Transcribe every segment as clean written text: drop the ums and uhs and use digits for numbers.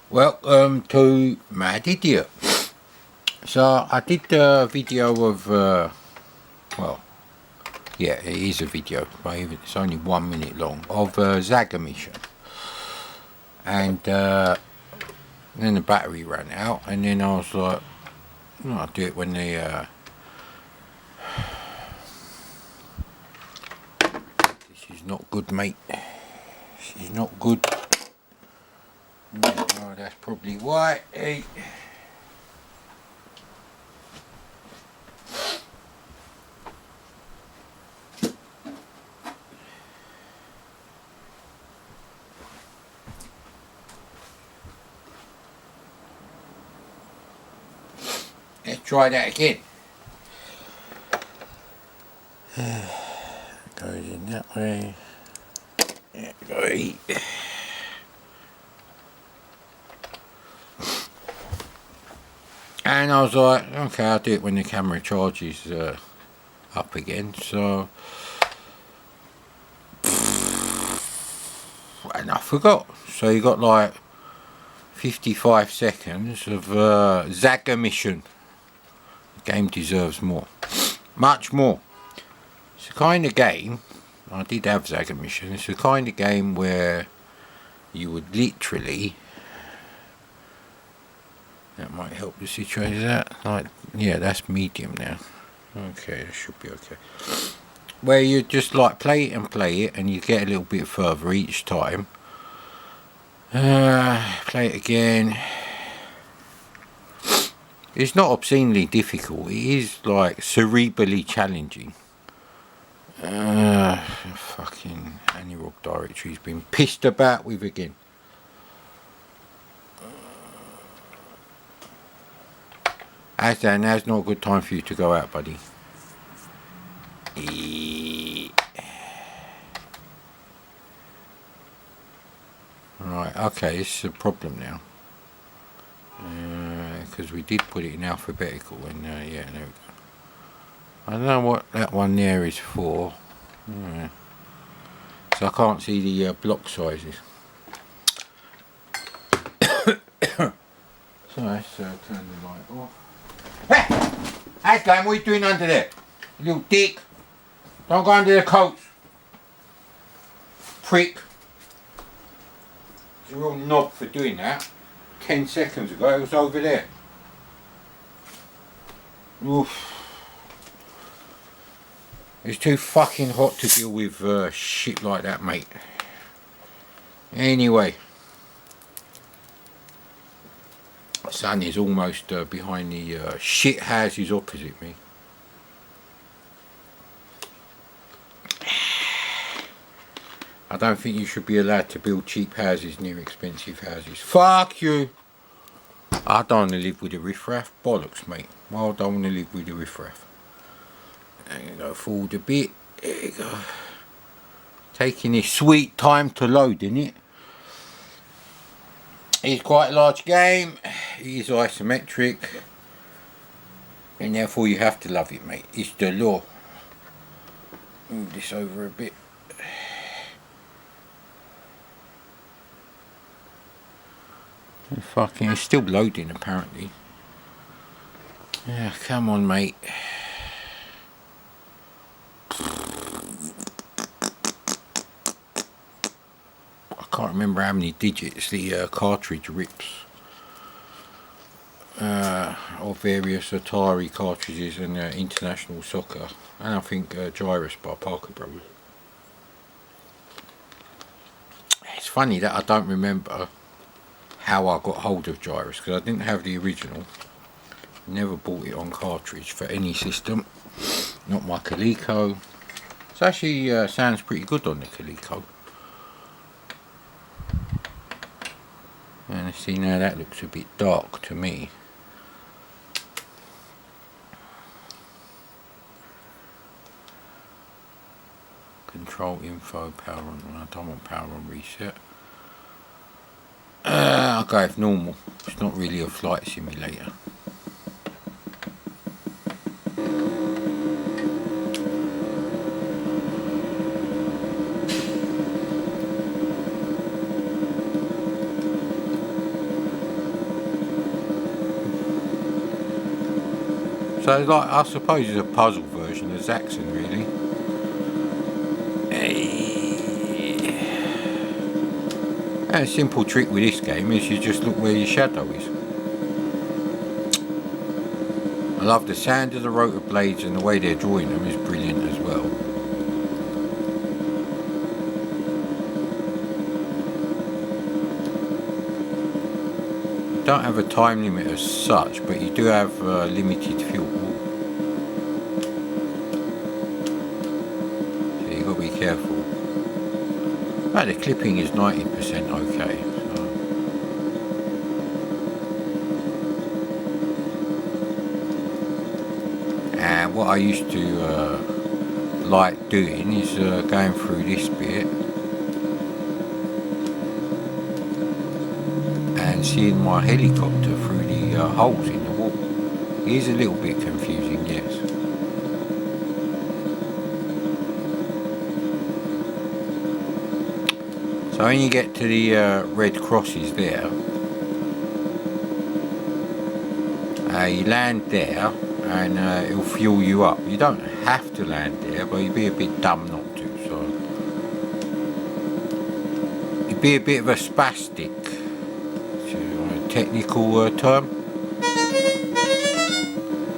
Welcome to Mad Idiot. So I did a video of, well, yeah, it is a video, but it's only 1 minute long, of Zaga Mission. And then the battery ran out, and then I was like, I'll do it when the, this is not good, mate. This is not good. Oh, that's probably why. Hey. Let's try that again. Goes in that way. Yeah, go eat. And I was like, okay, I'll do it when the camera charges up again. So, and I forgot. So you got like 55 seconds of Zaga Mission. The game deserves more, much more. It's the kind of game. I did have Zaga Mission. It's the kind of game where you would literally. That might help the situation. Is that like, yeah, that's medium now. Okay, that should be okay. Where you just like play it, and you get a little bit further each time. Play it again. It's not obscenely difficult. It is like cerebrally challenging. Fucking Anirog directory's been pissed about with again. Asdan, now's not a good time for you to go out, buddy. Right, okay, this is a problem now. Because we did put it in alphabetical, and yeah, there we go. I don't know what that one there is for. So I can't see the block sizes. So let's turn the light off. Hey! Aslan, what are you doing under there? You little dick. Don't go under the coats. Prick. It's a real knob for doing that. 10 seconds ago it was over there. Oof. It's too fucking hot to deal with shit like that, mate. Anyway. Sun is almost behind the shit houses opposite me. I don't think you should be allowed to build cheap houses near expensive houses. Fuck you! I don't want to live with a riffraff. Bollocks, mate. Well, I don't want to live with a riffraff. I'm going to go forward a bit. There you go. Taking this sweet time to load, isn't it? It's quite a large game. It is isometric. And therefore you have to love it, mate. It's the law. Move this over a bit. Fucking, it's still loading apparently. Yeah, come on, mate. I can't remember how many digits the cartridge rips. Of various Atari cartridges and International Soccer, and I think Gyrus by Parker Brothers. It's funny that I don't remember how I got hold of Gyrus, because I didn't have the original. Never bought it on cartridge for any system. Not my Coleco. It actually sounds pretty good on the Coleco. And see, now that looks a bit dark to me. Control info, power on. I don't want power on reset. I'll go with normal. It's not really a flight simulator. So like, I suppose it's a puzzle version of Zaxxon, really. And a simple trick with this game is you just look where your shadow is. I love the sound of the rotor blades, and the way they're drawing them is brilliant as well. You don't have a time limit as such, but you do have limited fuel. So you've got to be careful. But the clipping is 90% okay. And what I used to like doing is going through this bit and seeing my helicopter through the holes in the wall. It is a little bit confusing, yes. So when you get to the red crosses there, you land there and it'll fuel you up. You don't have to land there, but you'd be a bit dumb not to. So you'd be a bit of a spastic, a technical term.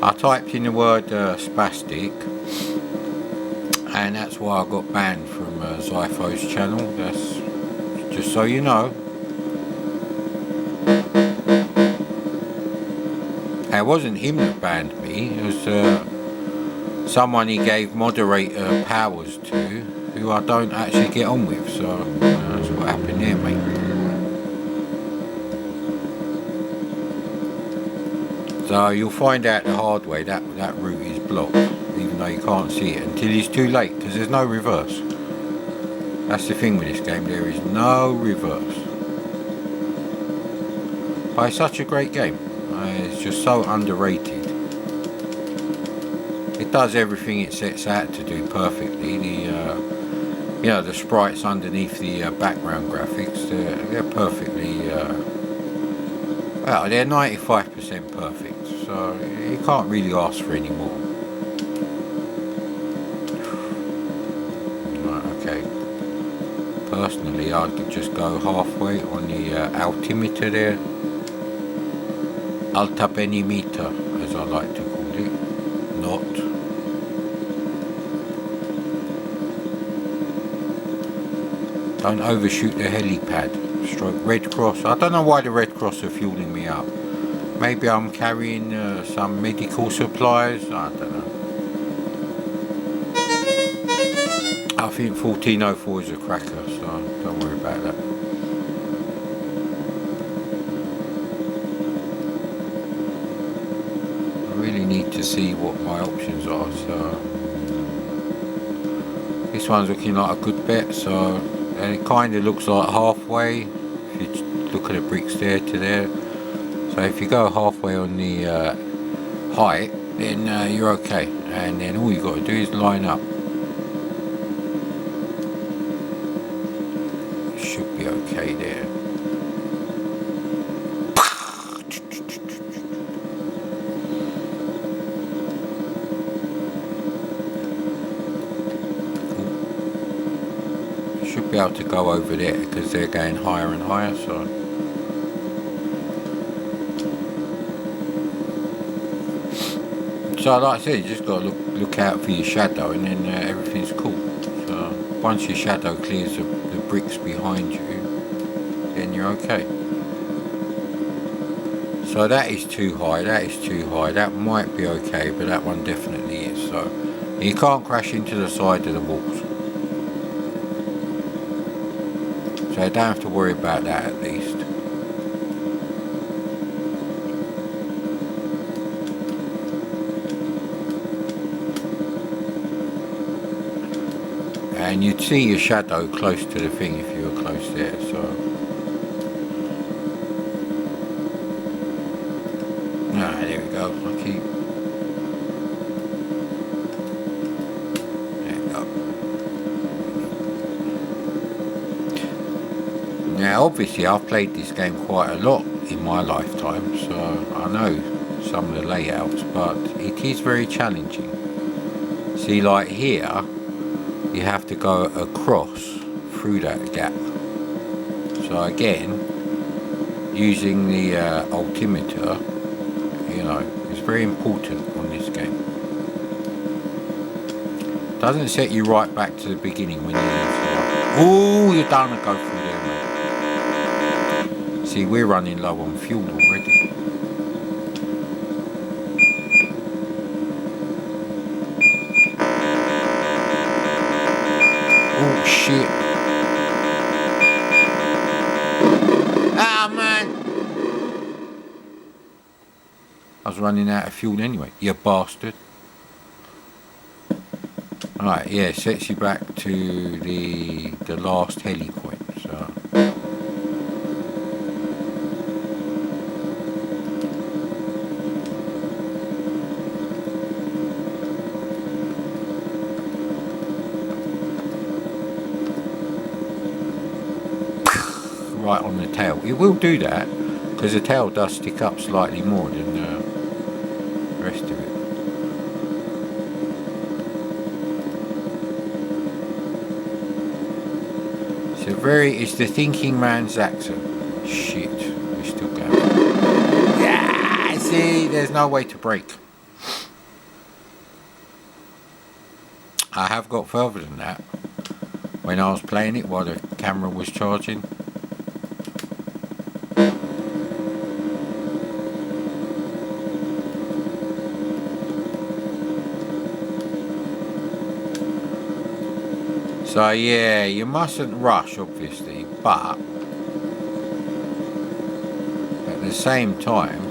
I typed in the word spastic, and that's why I got banned from Zypho's channel. That's just so you know. It wasn't him that banned me, it was someone he gave moderator powers to, who I don't actually get on with, so that's what happened there, mate. So you'll find out the hard way that route is blocked, even though you can't see it until it's too late, because there's no reverse. That's the thing with this game, there is no reverse. But it's such a great game. It's just so underrated. It does everything it sets out to do perfectly. The sprites underneath the background graphics, they're perfectly, well, they're 95% perfect, so you can't really ask for any more. Right, okay. Personally, I'd just go halfway on the altimeter there. Altapenimeter, as I like to call it, not. Don't overshoot the helipad. Stroke Red Cross. I don't know why the Red Cross are fueling me up. Maybe I'm carrying some medical supplies. I don't know. I think 1404 is a cracker, so don't worry about that. Need to see what my options are, so this one's looking like a good bet, so and it kind of looks like halfway if you look at the bricks there to there. So if you go halfway on the height, then you're okay, and then all you got to do is line up. Should be okay there. Be able to go over there because they're going higher and higher, so like I said, you just got to look out for your shadow, and then everything's cool. So once your shadow clears the bricks behind you, then you're okay. So that is too high, that might be okay, but that one definitely is. So you can't crash into the side of the walls. So I don't have to worry about that, at least. And you'd see your shadow close to the thing if you were close there, so. Ah, there we go. I'll keep. Now obviously I've played this game quite a lot in my lifetime, so I know some of the layouts, but it is very challenging. See, like here, you have to go across through that gap. So again, using the altimeter, you know, is very important on this game. Doesn't set you right back to the beginning when you oh, you're down to go through there, mate. See, we're running low on fuel already. Oh shit. Ah man, I was running out of fuel anyway, you bastard. Right, yeah, sets you back to the last heli point, so. Right on the tail. It will do that, because the tail does stick up slightly more than the rest of it. It's the thinking man's accent. Shit, we're still going. Yeah, see, there's no way to brake. I have got further than that when I was playing it while the camera was charging. So yeah, you mustn't rush, obviously, but at the same time,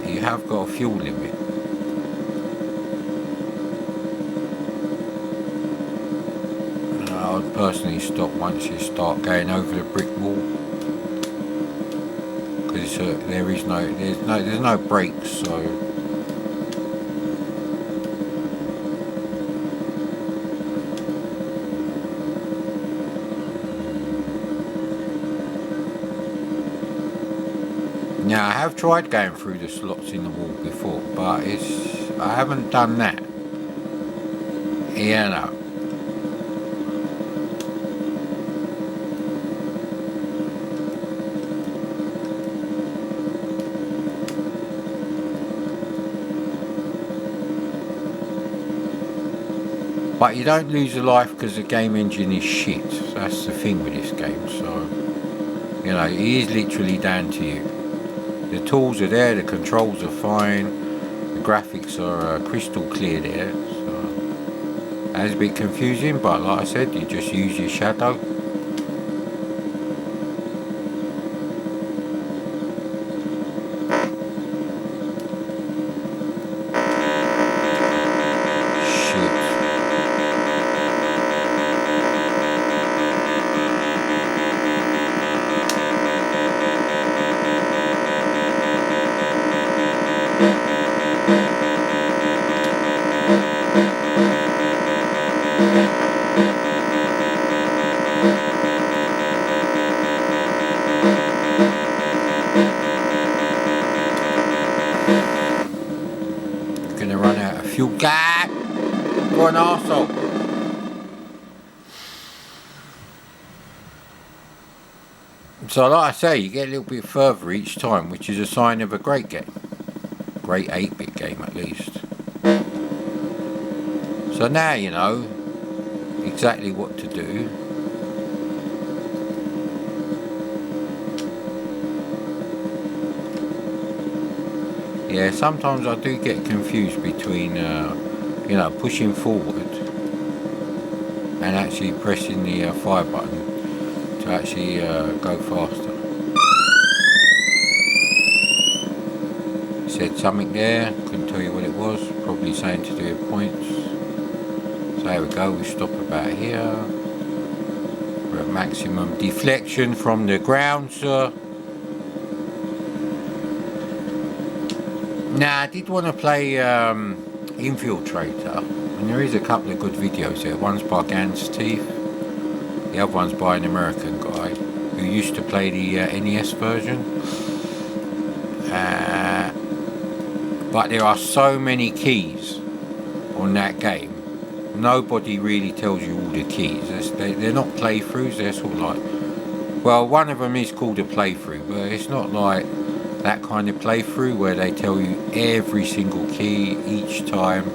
you have got a fuel limit. I would personally stop once you start going over the brick wall, because there's no brakes, so. Now, I have tried going through the slots in the wall before, but I haven't done that. You know. But you don't lose a life because the game engine is shit. So that's the thing with this game. So, you know, it is literally down to you. The tools are there, the controls are fine, the graphics are crystal clear there, so that's a bit confusing, but like I said, you just use your shadow. What an arsehole. So like I say, you get a little bit further each time, which is a sign of a great game. Great 8-bit game at least. So now you know exactly what to do. Yeah, sometimes I do get confused between you know, pushing forward and actually pressing the fire button to actually go faster. Said something there, couldn't tell you what it was, probably saying to do with points. So there we go, we stop about here. We're at maximum deflection from the ground, sir. Now I did want to play Infiltrator, and there is a couple of good videos there. One's by Gans Teeth, the other one's by an American guy who used to play the NES version. But there are so many keys on that game. Nobody really tells you all the keys. They're not playthroughs. They're sort of like, well, one of them is called a playthrough, but it's not like that kind of playthrough where they tell you every single key each time.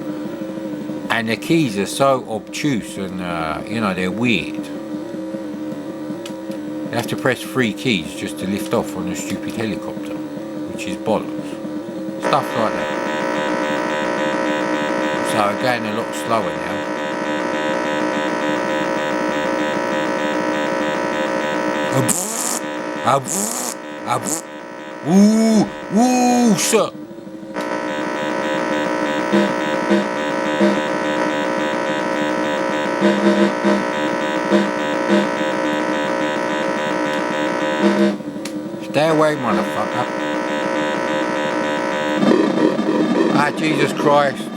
And the keys are so obtuse and you know, they're weird. You have to press 3 keys just to lift off on a stupid helicopter, which is bollocks. Stuff like that. So I'm going a lot slower now. Ooh, sir. Stay away, motherfucker. Ah, Jesus Christ.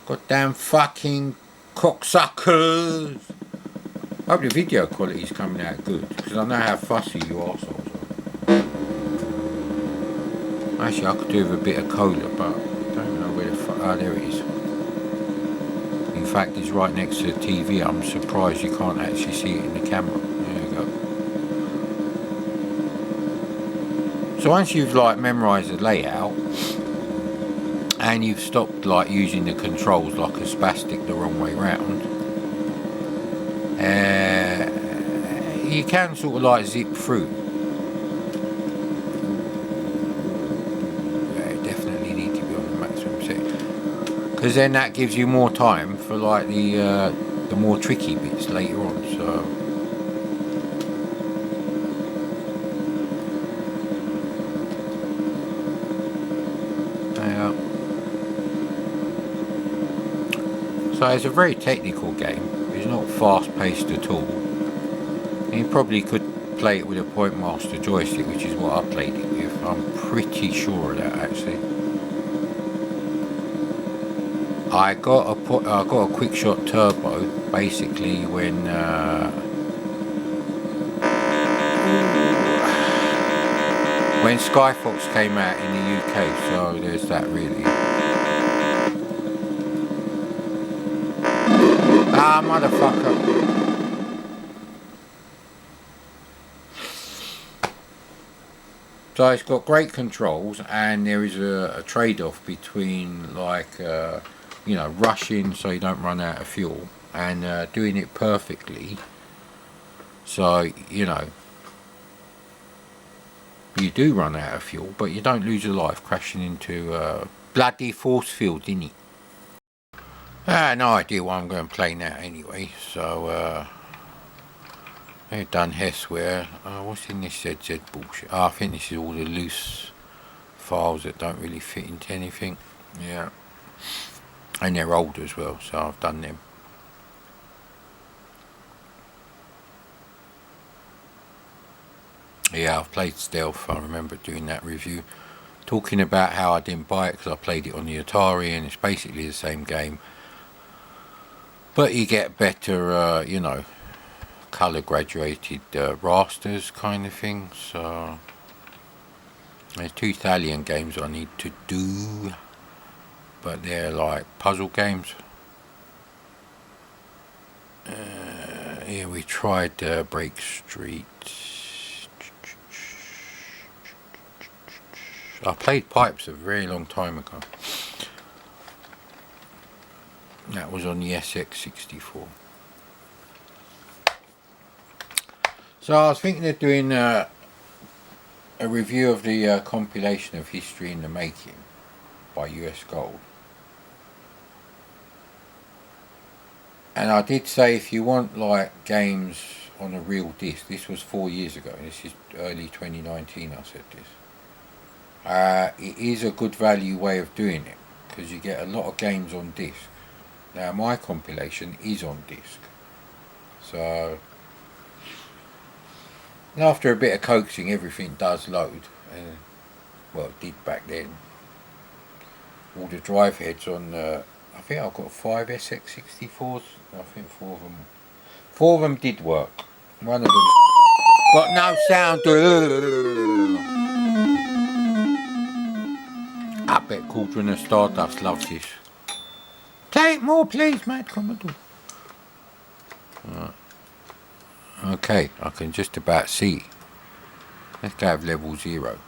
Goddamn fucking cocksuckers. I hope the video quality is coming out good, because I know how fussy you arseholes are. Actually, I could do with a bit of cola, but I don't know where the fuck. Ah, there it is. In fact, it's right next to the TV. I'm surprised you can't actually see it in the camera. There you go. So once you've like memorised the layout, and you've stopped like using the controls like a spastic the wrong way round, you can sort of like zip through. Yeah, definitely need to be on the maximum setting, because then that gives you more time for like the more tricky bits later on. So yeah. So it's a very technical game. It's not fast paced at all. You probably could play it with a Point Master joystick, which is what I played it with. I'm pretty sure of that actually. I got a quick shot turbo basically when Skyfox came out in the UK, so there's that really. Ah, motherfucker. So it's got great controls, and there is a trade-off between like you know, rushing so you don't run out of fuel, and doing it perfectly so you know you do run out of fuel but you don't lose your life crashing into a bloody force field, innit? No idea what I'm going to play now anyway, so they've done Hessware. What's in this ZZ bullshit? I think this is all the loose files that don't really fit into anything. Yeah, and they're old as well, so I've done them. Yeah, I've played Stealth. I remember doing that review, talking about how I didn't buy it because I played it on the Atari, and it's basically the same game, but you get better, you know, color graduated rasters kind of thing. So there's 2 Italian games I need to do, but they're like puzzle games. Yeah, we tried Break Street. I played Pipes a very long time ago. That was on the SX64. So I was thinking of doing a review of the compilation of History in the Making by US Gold. And I did say if you want like games on a real disc, this was 4 years ago, this is early 2019 I said this. It is a good value way of doing it, because you get a lot of games on disc. Now my compilation is on disc, so after a bit of coaxing everything does load, well it did back then. All the drive heads on, I think I've got 5 SX64s, I think 4 of them did work. One of them got no sound. bet Cauldron of Stardust loves this. Play it more, please, mate, Commodore. Okay, I can just about see. Let's go have level 0.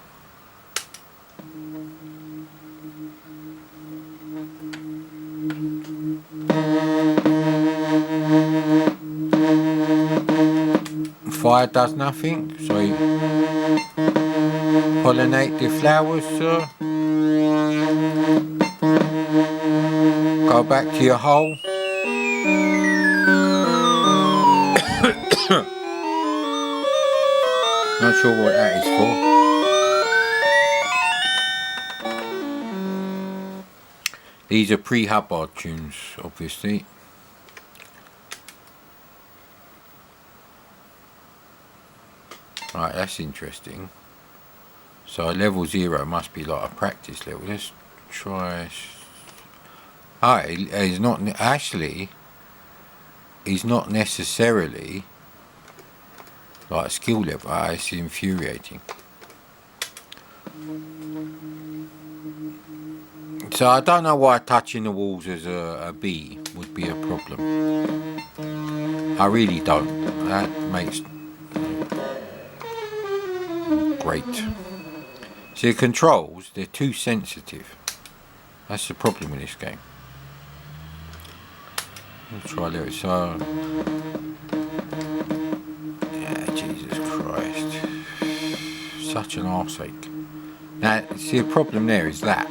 Fire does nothing, so you pollinate the flowers, sir. Go back to your hole. Not sure what that is for. These are pre-Hubbard tunes, obviously. Right, that's interesting. So level 0 must be like a practice level. Let's try. He's not actually. He's not necessarily like a skill level. It's infuriating. So I don't know why touching the walls as a bee would be a problem. I really don't. That makes great. See, the controls, they're too sensitive. That's the problem with this game. I'll try there. So, yeah, Jesus Christ, such an arseache. Now, see, the problem there is that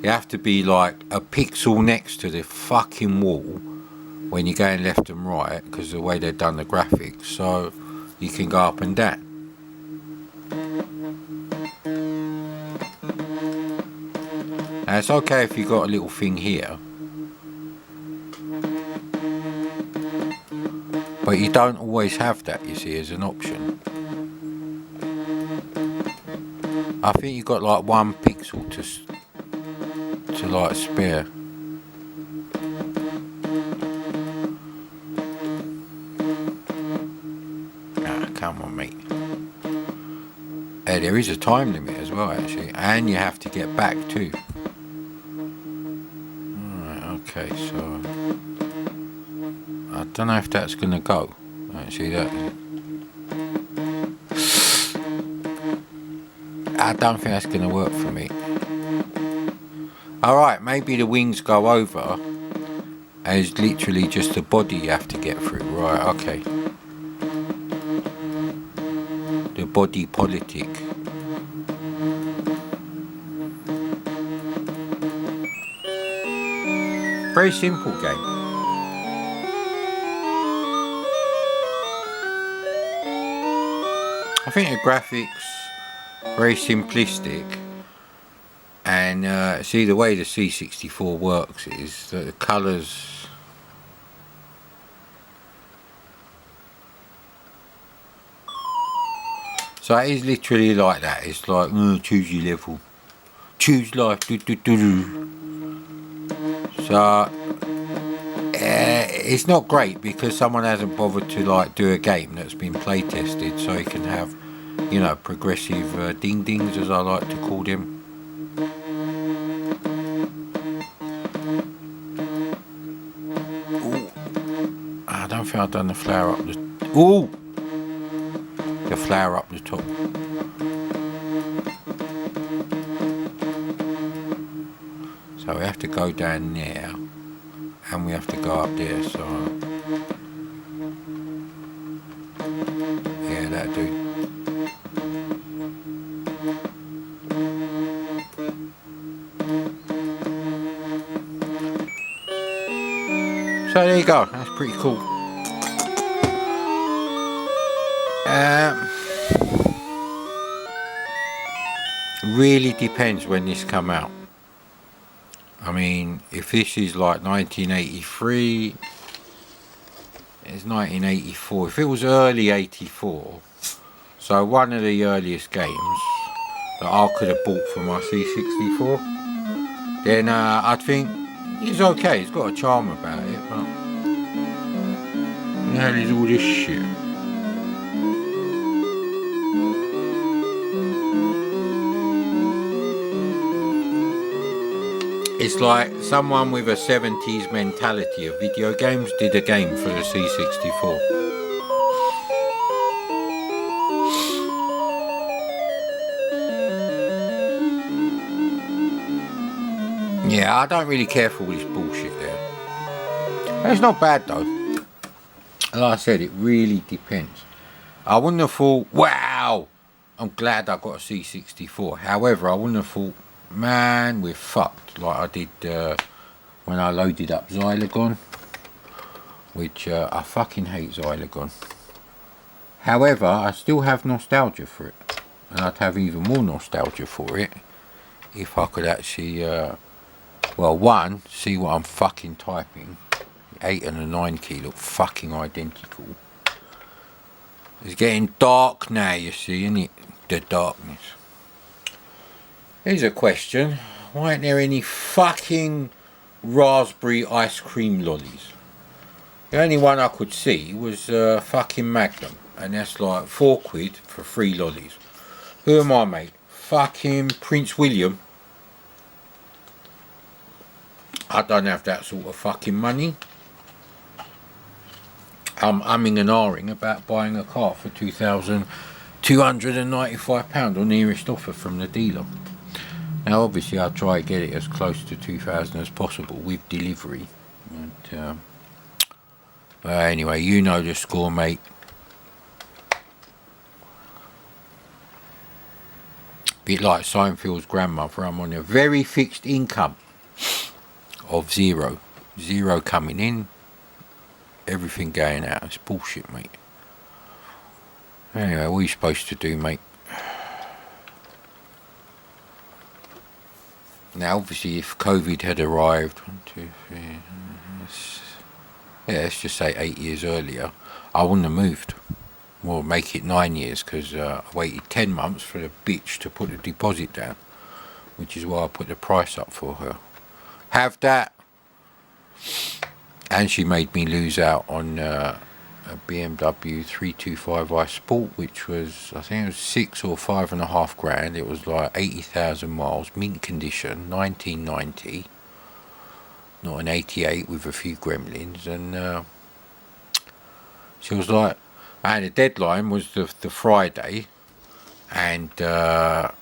you have to be like a pixel next to the fucking wall when you're going left and right, because of the way they've done the graphics, so you can go up and down. Now, it's okay if you've got a little thing here, but you don't always have that, you see, as an option. I think you've got like 1 pixel to like spare. Come on, mate. There is a time limit as well, actually, and you have to get back too. Alright, okay, so I don't know if that's gonna go. Actually, that I don't think that's gonna work for me. Alright, maybe the wings go over and it's literally just the body you have to get through. Right, okay. The body politic. Very simple game. I think the graphics very simplistic, and see, the way the C64 works is that the colours so it is literally like that. It's like choose your level, choose life, So it's not great because someone hasn't bothered to like do a game that's been play tested, so you can have, you know, progressive ding dings, as I like to call them. Ooh. I don't think I've done the flower up the flower up the top. So we have to go down there, and we have to go up there, so yeah, that'll do. So there you go, that's pretty cool. Really depends when this come out. I mean, if this is like 1983, it's 1984. If it was early 84, so one of the earliest games that I could have bought for my C64, then I'd think it's okay. It's got a charm about it, but what the hell is all this shit? It's like someone with a 70s mentality of video games did a game for the C64. Yeah, I don't really care for all this bullshit there. It's not bad though. Like I said, it really depends. I wouldn't have thought, wow, I'm glad I got a C64. However, I wouldn't have thought, man, we're fucked. Like I did when I loaded up Xylogon, which I fucking hate Xylogon. However, I still have nostalgia for it. And I'd have even more nostalgia for it if I could actually, well, one, see what I'm fucking typing. 8 and a 9 key look fucking identical. It's getting dark now, you see, isn't it? The darkness. Here's a question. Why aren't there any fucking raspberry ice cream lollies? The only one I could see was fucking Magnum. And that's like £4 for 3 lollies. Who am I, mate? Fucking Prince William. I don't have that sort of fucking money. I'm umming and ahhing about buying a car for £2,295 or nearest offer from the dealer. Now obviously I'll try to get it as close to 2,000 as possible with delivery. But anyway, you know the score, mate. Bit like Seinfeld's grandmother, I'm on a very fixed income of zero. Zero coming in, everything going out. It's bullshit, mate. Anyway, what are you supposed to do, mate? Now, obviously, if COVID had arrived, 1, 2, 3, yeah, let's just say 8 years earlier, I wouldn't have moved. Well, make it 9 years, because I waited 10 months for the bitch to put the deposit down, which is why I put the price up for her. Have that. And she made me lose out on a BMW 325i Sport, which was, I think it was 6 or 5.5 grand. It was like 80,000 miles, mint condition, 1990, not an 88 with a few gremlins. And she was like, and the deadline was the Friday, and I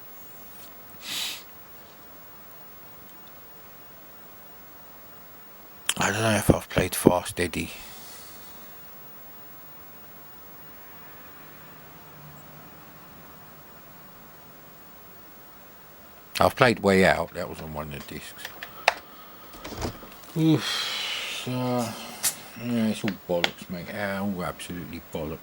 don't know if I've played Fast Eddie. I've played Way Out, that was on one of the discs. Oof, so, yeah, it's all bollocks, mate. Yeah, all absolutely bollocks.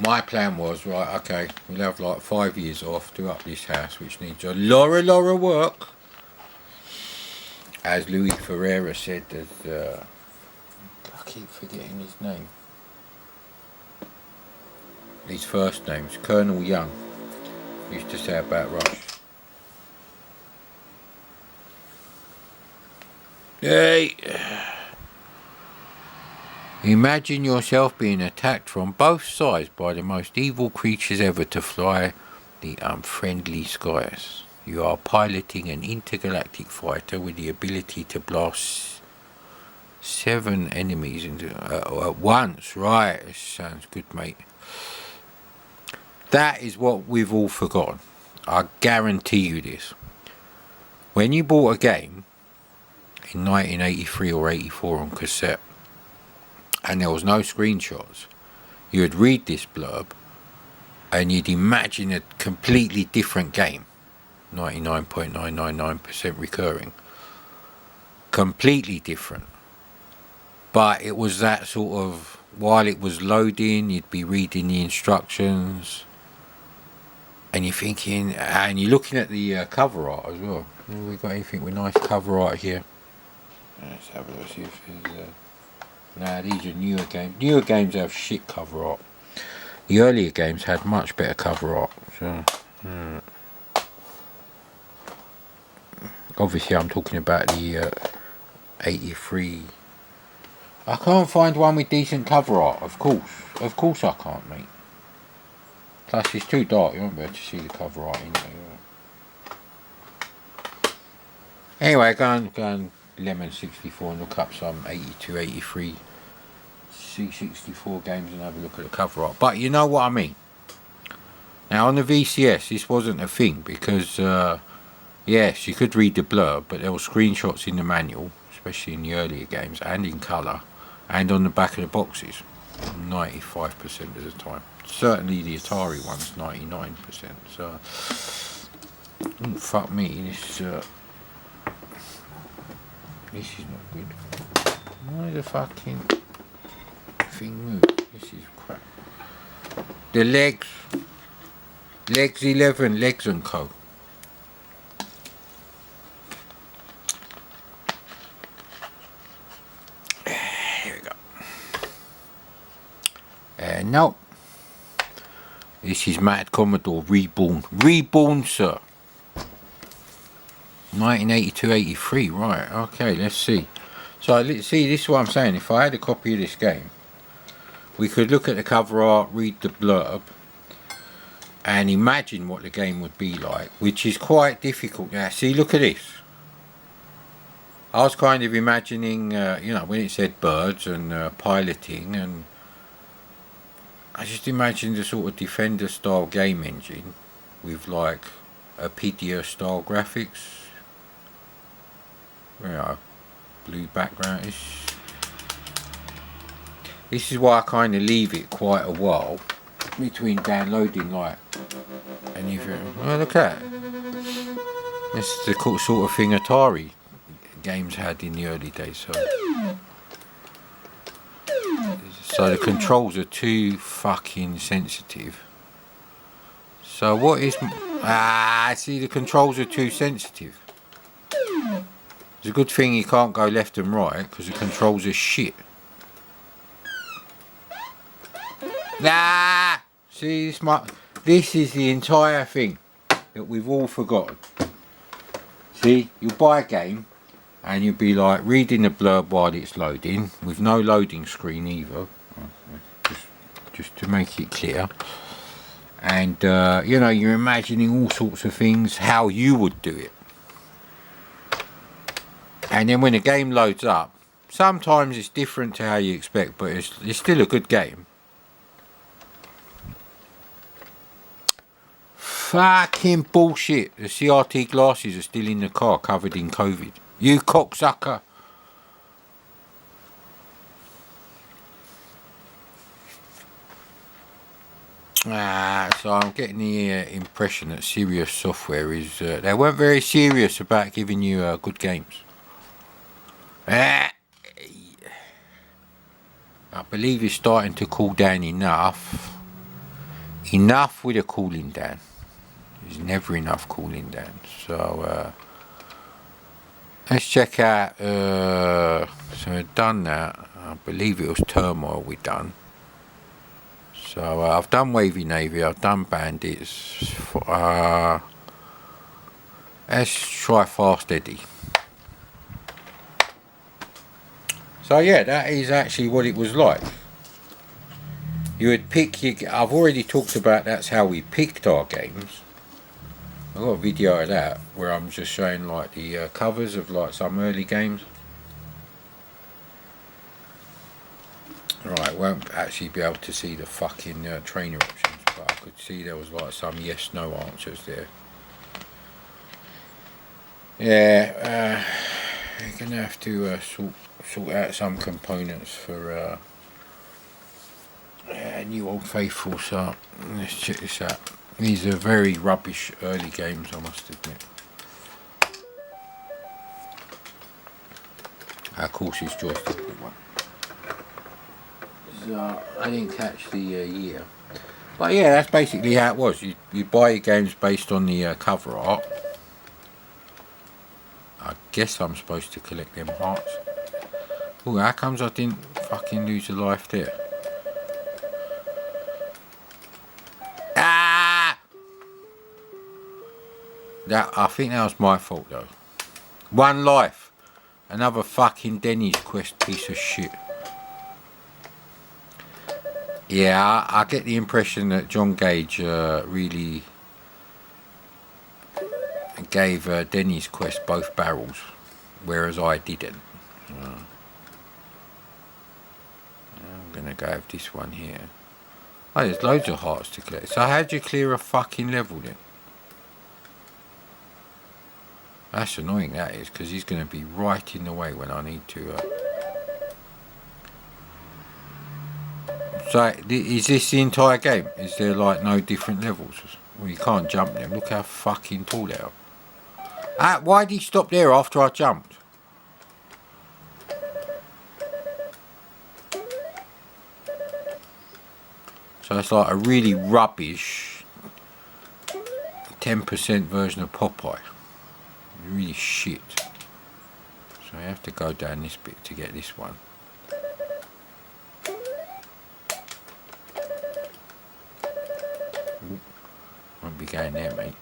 My plan was, right, okay, we'll have like 5 years off, do up this house, which needs a lot of work. As Louis Ferreira said, that I keep forgetting his name. His first name's Colonel Young. Used to say about Rush. Hey! Imagine yourself being attacked from both sides by the most evil creatures ever to fly the unfriendly skies. You are piloting an intergalactic fighter with the ability to blast 7 enemies at once. Right, this sounds good, mate. That is what we've all forgotten. I guarantee you this. When you bought a game in 1983 or 84 on cassette, and there was no screenshots, you would read this blurb and you'd imagine a completely different game. 99.999% recurring. Completely different. But it was that sort of, while it was loading, you'd be reading the instructions and you're thinking, and you're looking at the cover art as well. Have we got anything with nice cover art here? Let's have a look, see if there's nah, these are newer games. Newer games have shit cover art. The earlier games had much better cover art. So, obviously I'm talking about the 83. I can't find one with decent cover art, of course I can't, mate. Plus it's too dark, you won't be able to see the cover art in there. Anyway, go on Lemon 64 and look up some 82, 83 C64 games and have a look at the cover art. But you know what I mean. Now on the VCS, this wasn't a thing because, yes, you could read the blurb, but there were screenshots in the manual, especially in the earlier games, and in colour, and on the back of the boxes, 95% of the time. Certainly the Atari one's 99%. So, fuck me, this is not good. Why the fucking thing move? This is crap. The legs 11, Legs and Co. Here we go. No. This is Mad Commodore Reborn. Reborn, sir. 1982-83, right, okay, let's see. So, let's see, this is what I'm saying. If I had a copy of this game, we could look at the cover art, read the blurb, and imagine what the game would be like, which is quite difficult. Now, see, look at this. I was kind of imagining, you know, when it said birds and piloting, and I just imagined a sort of Defender-style game engine with, like, Apidia-style graphics. You know, blue background. This is why I kind of leave it quite a while between downloading, like, and if you, well, look at it. This is the sort of thing Atari games had in the early days. So the controls are too fucking sensitive. So what is, see, the controls are too sensitive. It's a good thing you can't go left and right because the controls are shit. See, this is the entire thing that we've all forgotten. See, you buy a game and you'll be like reading the blurb while it's loading, with no loading screen either, just to make it clear. And you know, you're imagining all sorts of things, how you would do it. And then when the game loads up, sometimes it's different to how you expect, but it's still a good game. Fucking bullshit. The CRT glasses are still in the car, covered in COVID. You cocksucker. So I'm getting the impression that Sirius Software is, they weren't very serious about giving you good games. I believe it's starting to cool down enough. Enough with the cooling down. There's never enough cooling down. So let's check out. So we've done that. I believe it was Turmoil we done. So I've done Wavy Navy. I've done Bandits. Let's try Fast Eddie. So yeah, that is actually what it was like. You would pick your... I've already talked about that's how we picked our games. I've got a video of that where I'm just showing like the covers of like some early games. Right, won't actually be able to see the fucking trainer options, but I could see there was like some yes/no answers there. Yeah, you're gonna have to sort out some components for New Old Faithful. So let's check this out. These are very rubbish early games, I must admit. Of course, it's joystick one. So I didn't catch the year, but yeah, that's basically how it was. You buy your games based on the cover art. I guess I'm supposed to collect them hearts. Oh, how comes I didn't fucking lose a life there? I think that was my fault though. One life. Another fucking Denny's Quest piece of shit. Yeah, I get the impression that John Gage really gave Denny's Quest both barrels, whereas I didn't. I'm gonna go with this one here. Oh, there's loads of hearts to collect. So how do you clear a fucking level then? That's annoying, that is, because he's going to be right in the way when I need to. So, is this the entire game? Is there like no different levels? Well, you can't jump them. Look how fucking tall they are. Why did he stop there after I jumped? So it's like a really rubbish 10% version of Popeye. Really shit. So I have to go down this bit to get this one. Ooh, won't be going there, mate.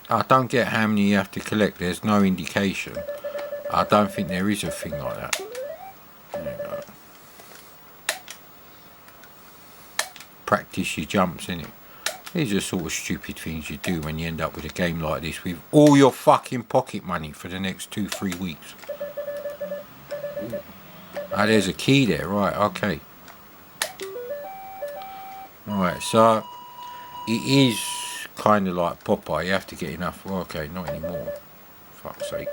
I don't get how many you have to collect. There's no indication. I don't think there is a thing like that. There you go. Practice your jumps, innit? These are the sort of stupid things you do when you end up with a game like this with all your fucking pocket money for the next 2-3 weeks. Ah, there's a key there, right, okay. Right, so it is kind of like Popeye, you have to get enough. Well, okay, not anymore. Fuck's sake.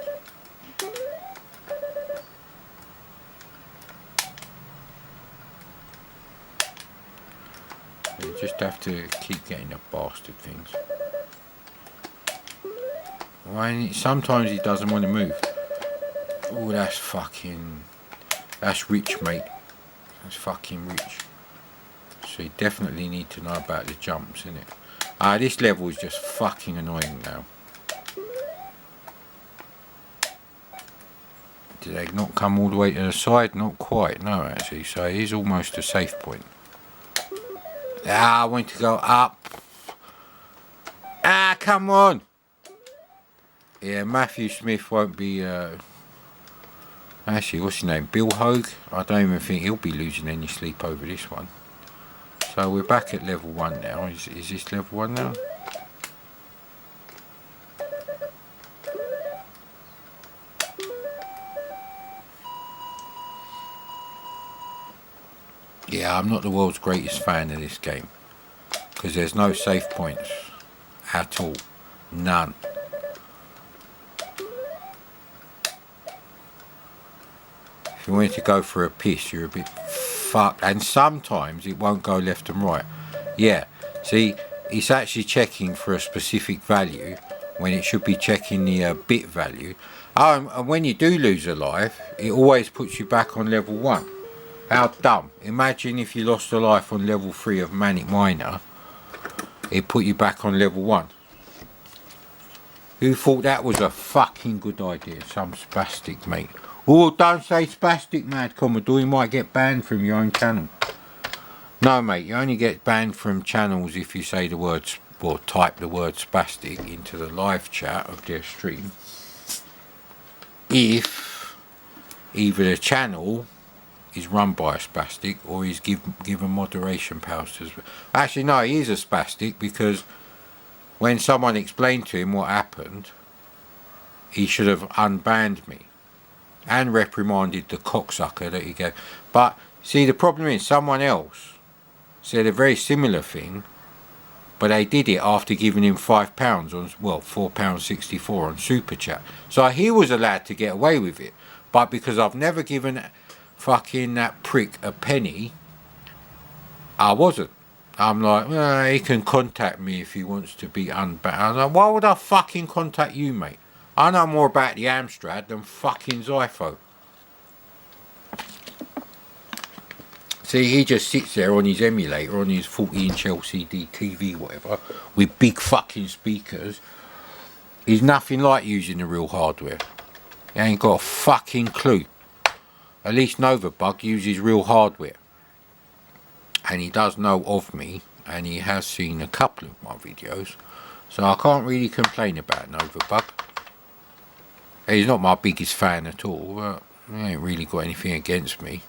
You just have to keep getting the bastard things. Why? Sometimes he doesn't want to move. Oh, that's fucking... That's rich, mate. That's fucking rich. So you definitely need to know about the jumps, innit? This level is just fucking annoying now. Did they not come all the way to the side? Not quite, no, actually. So it is almost a safe point. I want to go up. Come on. Yeah, Matthew Smith won't be... Actually, what's his name? Bill Hogue? I don't even think he'll be losing any sleep over this one. So we're back at level 1 now. Is this level 1 now? Yeah, I'm not the world's greatest fan of this game. Because there's no save points. At all. None. If you wanted to go for a piss, you're a bit fucked. And sometimes it won't go left and right. Yeah, see, it's actually checking for a specific value when it should be checking the bit value. Oh, and when you do lose a life, it always puts you back on level 1. How dumb. Imagine if you lost a life on level 3 of Manic Miner, it put you back on level 1. Who thought that was a fucking good idea? Some spastic, mate. Oh, don't say spastic, mad Commodore. You might get banned from your own channel. No, mate, you only get banned from channels if you say the word, or type the word spastic into the live chat of their stream. If either the channel is run by a spastic or he's given moderation powers to... Actually, no, he is a spastic because when someone explained to him what happened, he should have unbanned me and reprimanded the cocksucker that he gave. But see, the problem is someone else said a very similar thing, but they did it after giving him £5 on, well, £4.64 on Super Chat. So he was allowed to get away with it, but because I've never given fucking that prick a penny, I wasn't. I'm like, well, he can contact me if he wants to be unbanned. I'm like, why would I fucking contact you, mate? I know more about the Amstrad than fucking Zypho. See, he just sits there on his emulator, on his 40-inch LCD TV, whatever, with big fucking speakers. He's nothing like using the real hardware. He ain't got a fucking clue. At least Novabug uses real hardware. And he does know of me, and he has seen a couple of my videos. So I can't really complain about Novabug. He's not my biggest fan at all, but he ain't really got anything against me.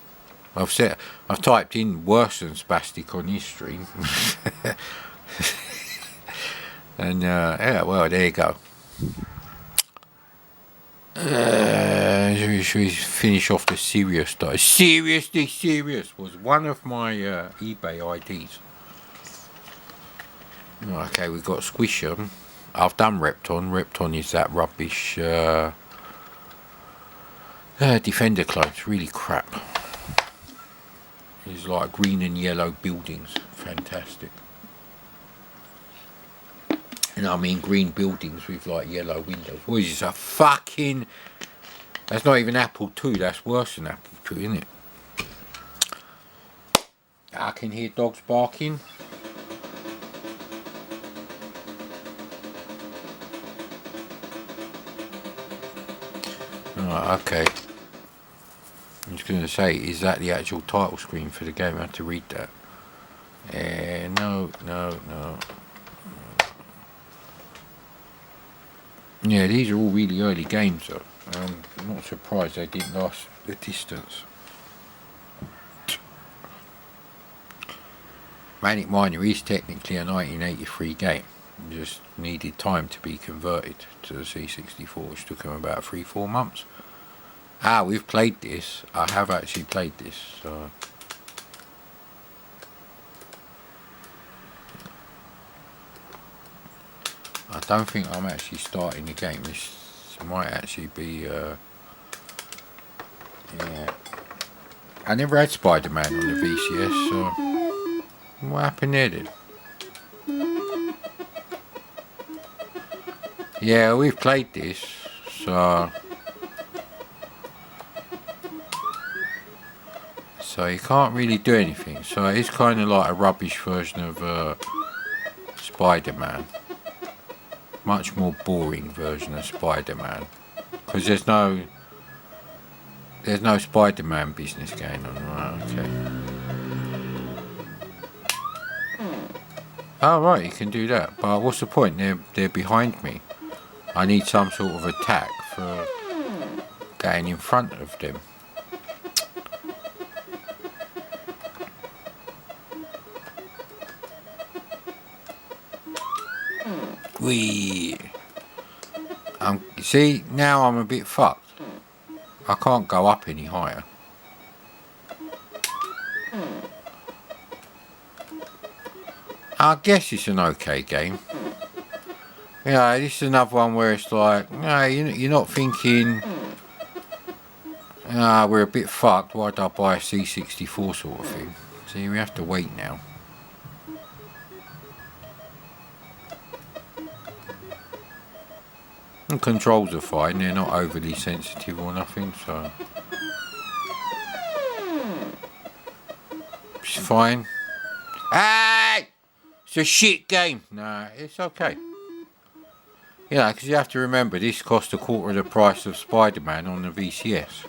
I've typed in worse than spastic on this stream. And yeah, well, there you go. Should we finish off the Sirius stuff? Seriously, Sirius was one of my eBay IDs. Okay, we've got Squish. I've done Repton. Repton is that rubbish Defender clone. It's really crap. It's like green and yellow buildings. Fantastic. And I mean green buildings with like yellow windows. What is this? A fucking... That's not even Apple II. That's worse than Apple II, isn't it? I can hear dogs barking. Right, okay. I'm just going to say, is that the actual title screen for the game? I have to read that. No. Yeah, these are all really early games though. I'm not surprised they didn't last the distance. Manic Miner is technically a 1983 game. It just needed time to be converted to the C64, which took them about 3-4 months. We've played this. I have actually played this, so... I don't think I'm actually starting the game. This might actually be, yeah. I never had Spider-Man on the VCS, so... What happened there then? Yeah, we've played this, so... So you can't really do anything. So it's kind of like a rubbish version of Spider-Man. Much more boring version of Spider-Man. Because there's no Spider-Man business going on. Right, okay. Oh right, you can do that. But what's the point? They're behind me. I need some sort of attack for getting in front of them. See, now I'm a bit fucked. I can't go up any higher. I guess it's an okay game. Yeah, this is another one where it's like, no, you're not thinking, we're a bit fucked, why'd I buy a C64 sort of thing? See, we have to wait now. The controls are fine, they're not overly sensitive or nothing, so it's fine. Hey! It's a shit game. Nah, it's okay. Yeah, because you have to remember, this cost a quarter of the price of Spider-Man on the VCS.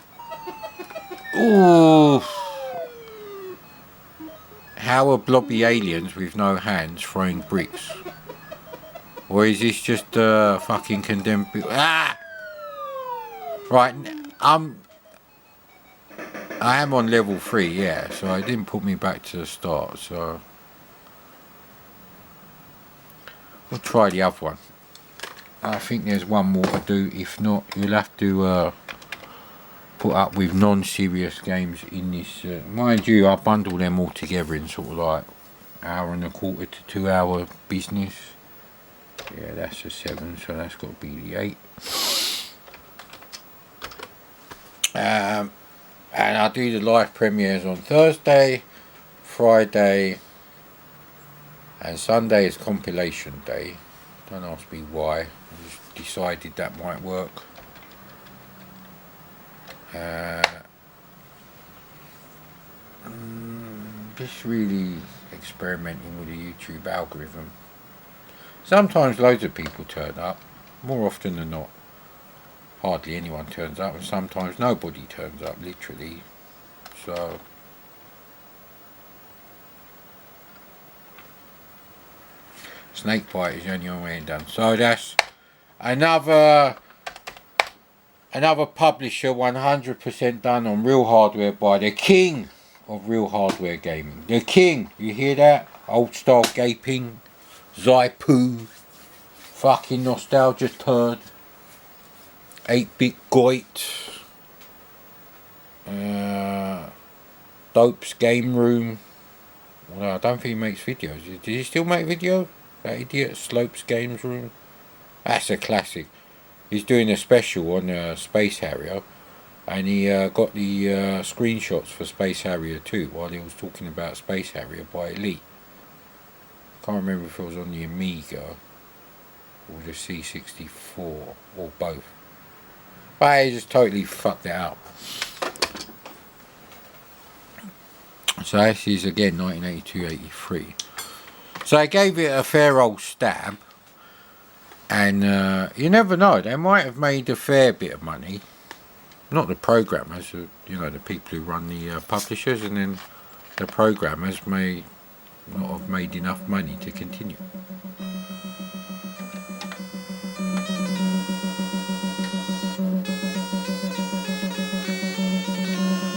Ooh! How are blobby aliens with no hands throwing bricks? Or is this just fucking condemned? Right, I am on level 3, yeah, so it didn't put me back to the start, so we'll try the other one. I think there's one more to do. If not, you'll have to put up with non-serious games in this. Mind you, I bundle them all together in sort of like hour-and-a-quarter to 2 hour business. Yeah, that's a 7, so that's got to be the 8. And I do the live premieres on Thursday, Friday, and Sunday is compilation day. Don't ask me why. I just decided that might work. Just really experimenting with the YouTube algorithm. Sometimes loads of people turn up, more often than not hardly anyone turns up, and sometimes nobody turns up, literally. So Snakebite is the only one done. So that's another publisher 100% done on real hardware by the king of real hardware gaming. The king, you hear that? Old style gaping, Zaipu, fucking nostalgia turd, 8-bit goit, Dope's Game Room. Well, I don't think he makes videos. Did he still make videos? That idiot, Slope's Games Room. That's a classic. He's doing a special on Space Harrier, and he got the screenshots for Space Harrier 2 while he was talking about Space Harrier by Elite. Can't remember if it was on the Amiga or the C64 or both. But he just totally fucked it up. So this is again 1982-83. So I gave it a fair old stab, and you never know, they might have made a fair bit of money. Not the programmers, you know, the people who run the publishers, and then the programmers may not have made enough money to continue.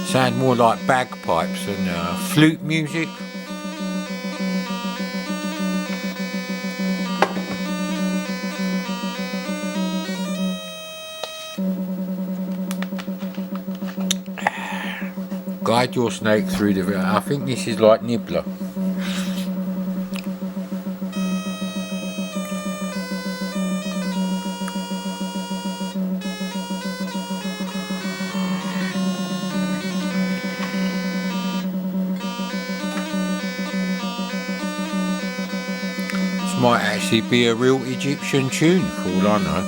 Sound more like bagpipes and flute music. Guide your snake through the... I think this is like Nibbler. This might actually be a real Egyptian tune, for all I know.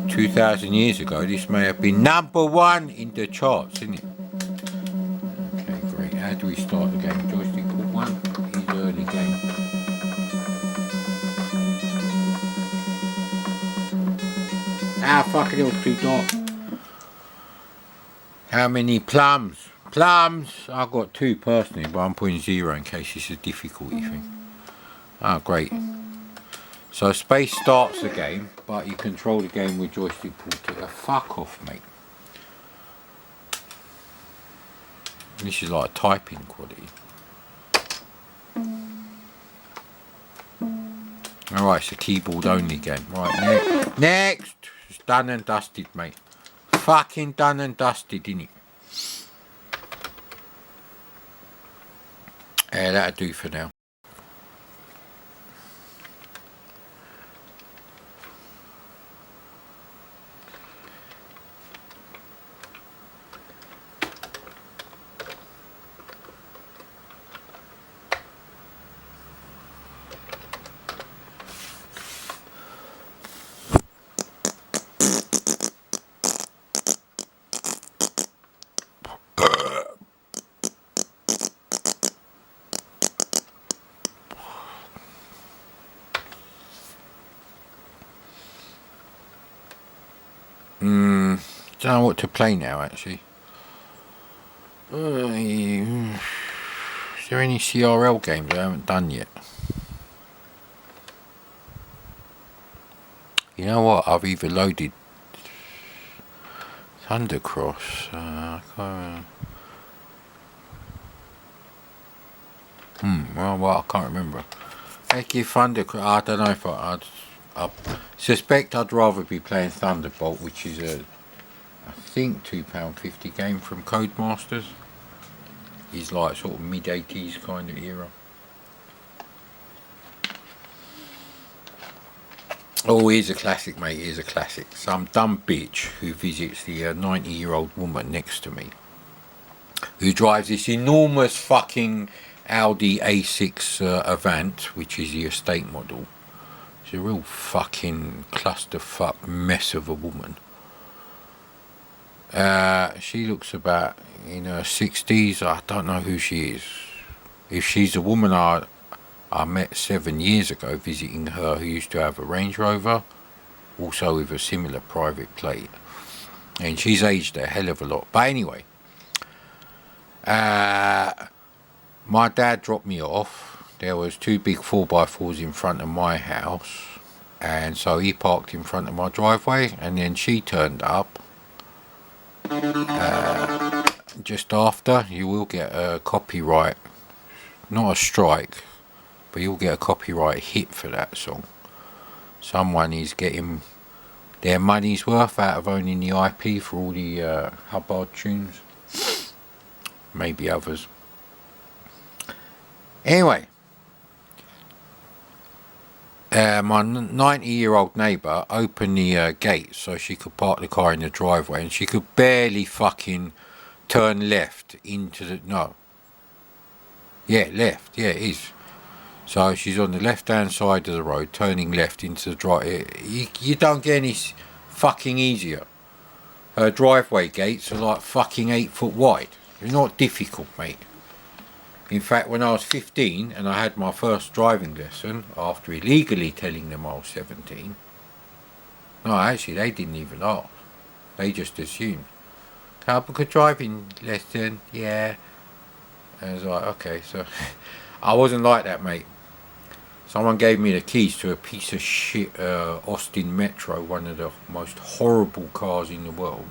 2,000 years ago, this may have been #1 in the charts, isn't it? Okay, great. How do we start the game? Joystick port 1 is early game. Fucking hell, it's too dark. How many plums? Plums! I've got 2 personally, but I'm putting 0 in case it's a difficulty thing. Great. So space starts the game, but you control the game with joystick port. Fuck off, mate. This is like typing quality. Alright, it's a keyboard only game. Right, next! It's done and dusted, mate. Fucking done and dusted, innit? Yeah, that'll do for now. Don't know what to play now, actually. Is there any CRL games I haven't done yet? You know what? I've either loaded Thundercross. I can't remember. Heck, if Thundercross. I don't know if I suspect I'd rather be playing Thunderbolt, which is I think £2.50 game from Codemasters. He's like sort of mid-80s kind of era. Oh, here's a classic, mate. Here's a classic. Some dumb bitch who visits the 90-year-old woman next to me, who drives this enormous fucking Audi A6 Avant, which is the estate model. She's a real fucking clusterfuck mess of a woman. She looks about in her 60s. I don't know who she is. If she's a woman I met 7 years ago visiting her, who used to have a Range Rover, also with a similar private plate, and she's aged a hell of a lot. But anyway, my dad dropped me off. There was 2 big 4x4s in front of my house, and so he parked in front of my driveway, and then she turned up. just after, you will get a copyright, not a strike, but you'll get a copyright hit for that song. Someone is getting their money's worth out of owning the IP for all the Hubbard tunes. Maybe others. Anyway, my 90-year-old neighbour opened the gate so she could park the car in the driveway, and she could barely fucking turn left into the... No. Yeah, left. Yeah, it is. So she's on the left-hand side of the road, turning left into the drive. You don't get any fucking easier. Her driveway gates are like fucking 8 foot wide. They're not difficult, mate. In fact, when I was 15 and I had my first driving lesson, after illegally telling them I was 17, no, actually, they didn't even ask. They just assumed. Can I book a driving lesson? Yeah. And I was like, okay, so... I wasn't like that, mate. Someone gave me the keys to a piece of shit Austin Metro, one of the most horrible cars in the world.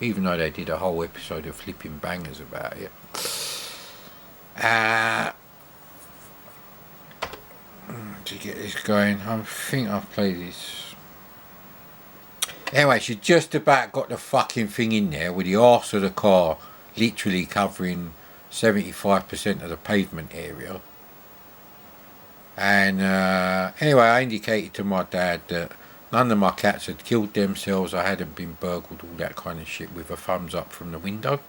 Even though they did a whole episode of flipping bangers about it. To get this going, I think I've played this. Anyway, she just about got the fucking thing in there with the arse of the car literally covering 75% of the pavement area. And anyway, I indicated to my dad that none of my cats had killed themselves, I hadn't been burgled, all that kind of shit, with a thumbs up from the window.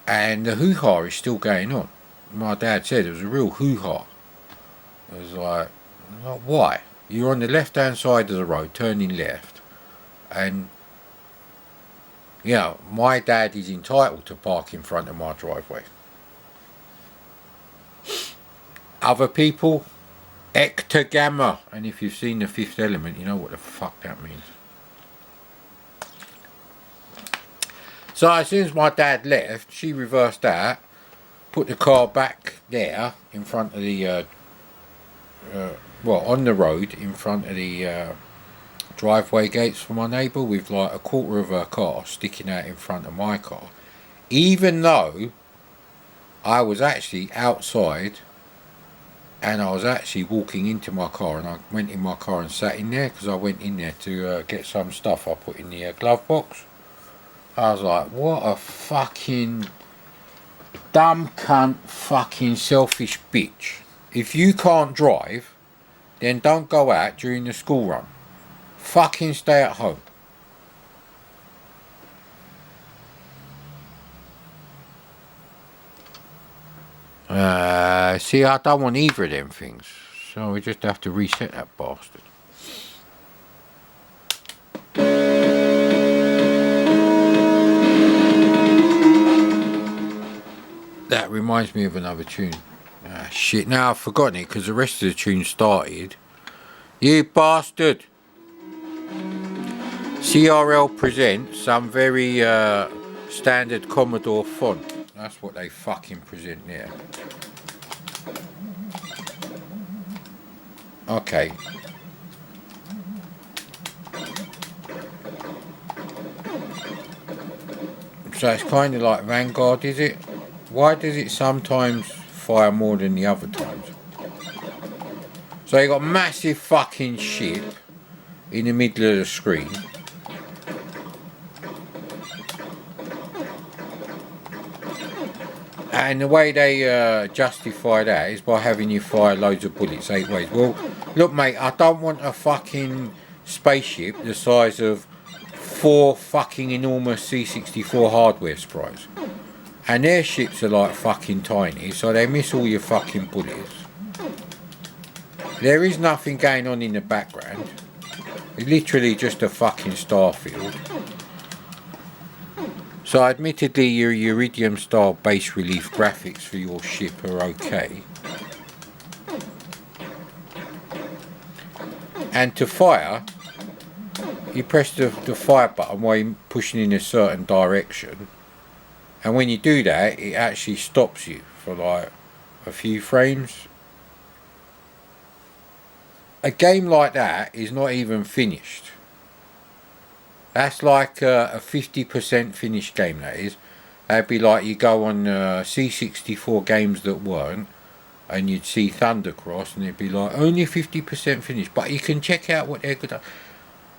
And the hoo-ha is still going on. My dad said it was a real hoo-ha. It was like, why? You're on the left-hand side of the road, turning left, and, you know, my dad is entitled to park in front of my driveway. Other people, ectogamma. And if you've seen The Fifth Element, you know what the fuck that means. So as soon as my dad left, she reversed that, put the car back there in front of the, on the road in front of the driveway gates for my neighbour, with like a quarter of her car sticking out in front of my car. Even though I was actually outside and I was actually walking into my car, and I went in my car and sat in there because I went in there to get some stuff I put in the glove box. I was like, what a fucking dumb cunt, fucking selfish bitch. If you can't drive, then don't go out during the school run. Fucking stay at home. See, I don't want either of them things, so we just have to reset that bastard. That reminds me of another tune. Shit, now I've forgotten it because the rest of the tune started. You bastard! CRL presents some very standard Commodore font. That's what they fucking present there. Okay. So it's kind of like Vanguard, is it? Why does it sometimes fire more than the other times? So you got massive fucking ship in the middle of the screen. And the way they justify that is by having you fire loads of bullets 8 ways. Well, look mate, I don't want a fucking spaceship the size of 4 fucking enormous C-64 hardware sprites. And their ships are like fucking tiny, so they miss all your fucking bullets. There is nothing going on in the background. It's literally just a fucking starfield. So admittedly your Iridium style bas relief graphics for your ship are okay. And to fire, you press the fire button while you're pushing in a certain direction. And when you do that, it actually stops you for like a few frames. A game like that is not even finished. That's like a 50% finished game, that is. That'd be like you go on C64 games that weren't, and you'd see Thundercross, and it'd be like only 50% finished. But you can check out what they're good at.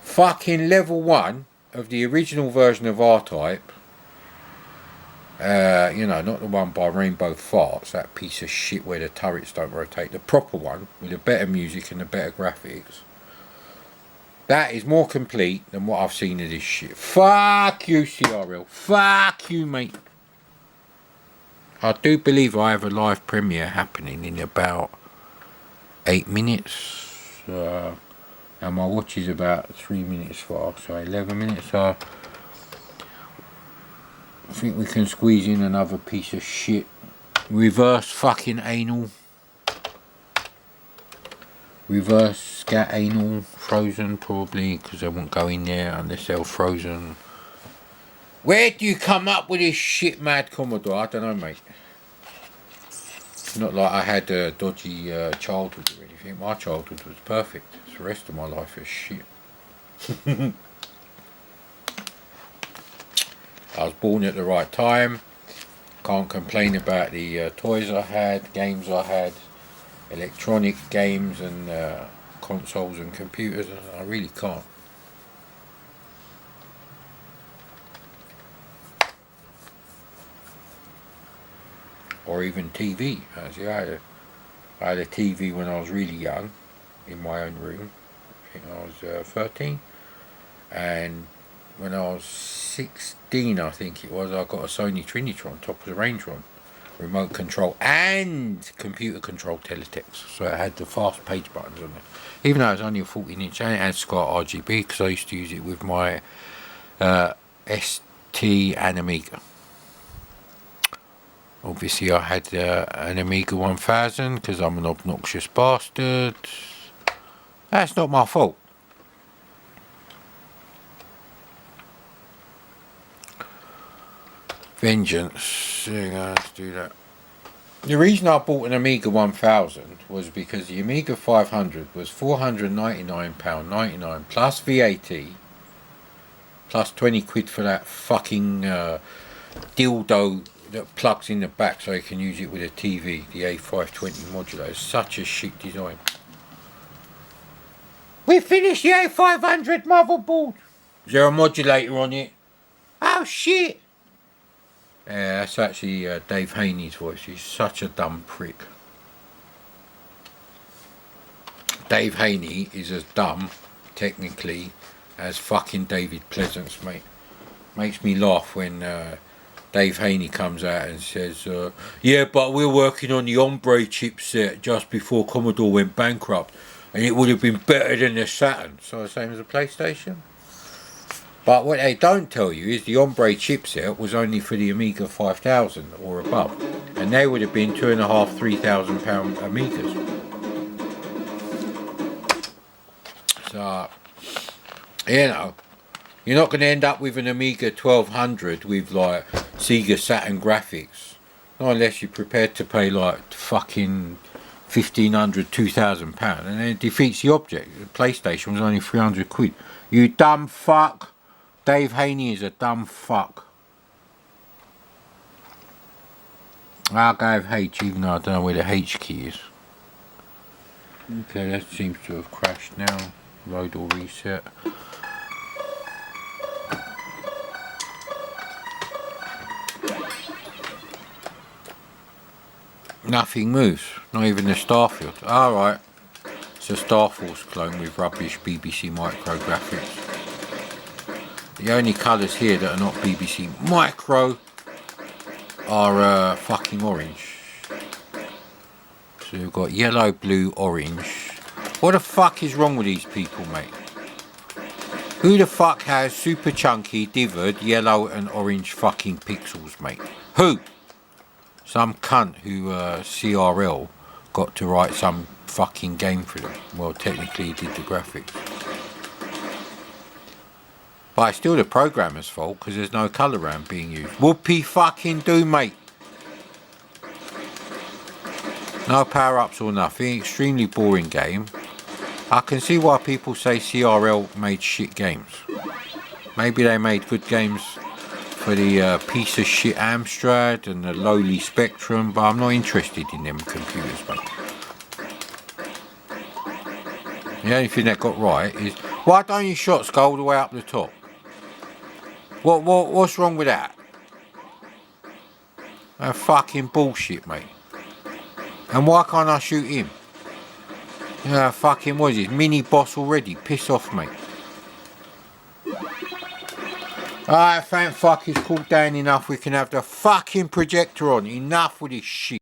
Fucking level 1 of the original version of R-Type. You know, not the one by Rainbow Farts, that piece of shit where the turrets don't rotate. The proper one with the better music and the better graphics. That is more complete than what I've seen of this shit. Fuck you, CRL. Fuck you, mate. I do believe I have a live premiere happening in about 8 minutes. And my watch is about 3 minutes far, so 11 minutes. So I think we can squeeze in another piece of shit. Reverse fucking anal. Reverse scat anal. Frozen, probably, because they won't go in there unless they're frozen. Where do you come up with this shit, mad Commodore? I don't know, mate. It's not like I had a dodgy childhood or anything. My childhood was perfect. The rest of my life is shit. I was born at the right time. Can't complain about the toys I had, games I had, electronic games and consoles and computers. I really can't. Or even TV. Actually, I had a TV when I was really young, in my own room. I think I was 13. And when I was 16, I think it was, I got a Sony Trinitron, top of the range one. Remote control and computer control teletext. So it had the fast page buttons on it. Even though it was only a 14-inch, and it had SCART RGB, because I used to use it with my ST and Amiga. Obviously I had an Amiga 1000 because I'm an obnoxious bastard. That's not my fault. Vengeance. Let's do that. The reason I bought an Amiga 1000 was because the Amiga 500 was £499.99 plus VAT, plus 20 quid for that fucking dildo that plugs in the back so you can use it with a TV, the A520 modulator. It's such a shit design. We finished the A500 motherboard. Is there a modulator on it? Oh shit! Yeah, that's actually Dave Haney's voice. He's such a dumb prick. Dave Haney is as dumb, technically, as fucking David Pleasance, mate. Makes me laugh when Dave Haney comes out and says, yeah, but we're working on the Ombre chipset just before Commodore went bankrupt, and it would have been better than the Saturn. So the same as a PlayStation. But what they don't tell you is the Ombre chipset was only for the Amiga 5000 or above, and they would have been £2,500–3,000 Amigas. So, you know, you're not going to end up with an Amiga 1200 with like Sega Saturn graphics, not unless you're prepared to pay like fucking £1,500–2,000, and then it defeats the object. The PlayStation was only 300 quid. You dumb fuck. Dave Haney is a dumb fuck. I'll go with H, even though I don't know where the H key is. Okay, that seems to have crashed now. Load or reset. Nothing moves, not even the Starfield. Alright, it's a Star Force clone with rubbish BBC Micro graphics. The only colours here that are not BBC Micro are fucking orange. So we've got yellow, blue, orange. What the fuck is wrong with these people, mate? Who the fuck has super chunky, dithered, yellow and orange fucking pixels, mate? Who? Some cunt who CRL got to write some fucking game for them. Well, technically he did the graphics. But it's still the programmer's fault because there's no colour ramp being used. Whoopie fucking do, mate. No power-ups or nothing. Extremely boring game. I can see why people say CRL made shit games. Maybe they made good games for the piece of shit Amstrad and the lowly Spectrum, but I'm not interested in them computers, mate. The only thing that got right is, why don't you shots go all the way up the top? What's wrong with that? That fucking bullshit, mate. And why can't I shoot him? You know, fucking, what is it, mini boss already? Piss off, mate. Alright, thank fuck, it's cooled down enough. We can have the fucking projector on. Enough with this shit.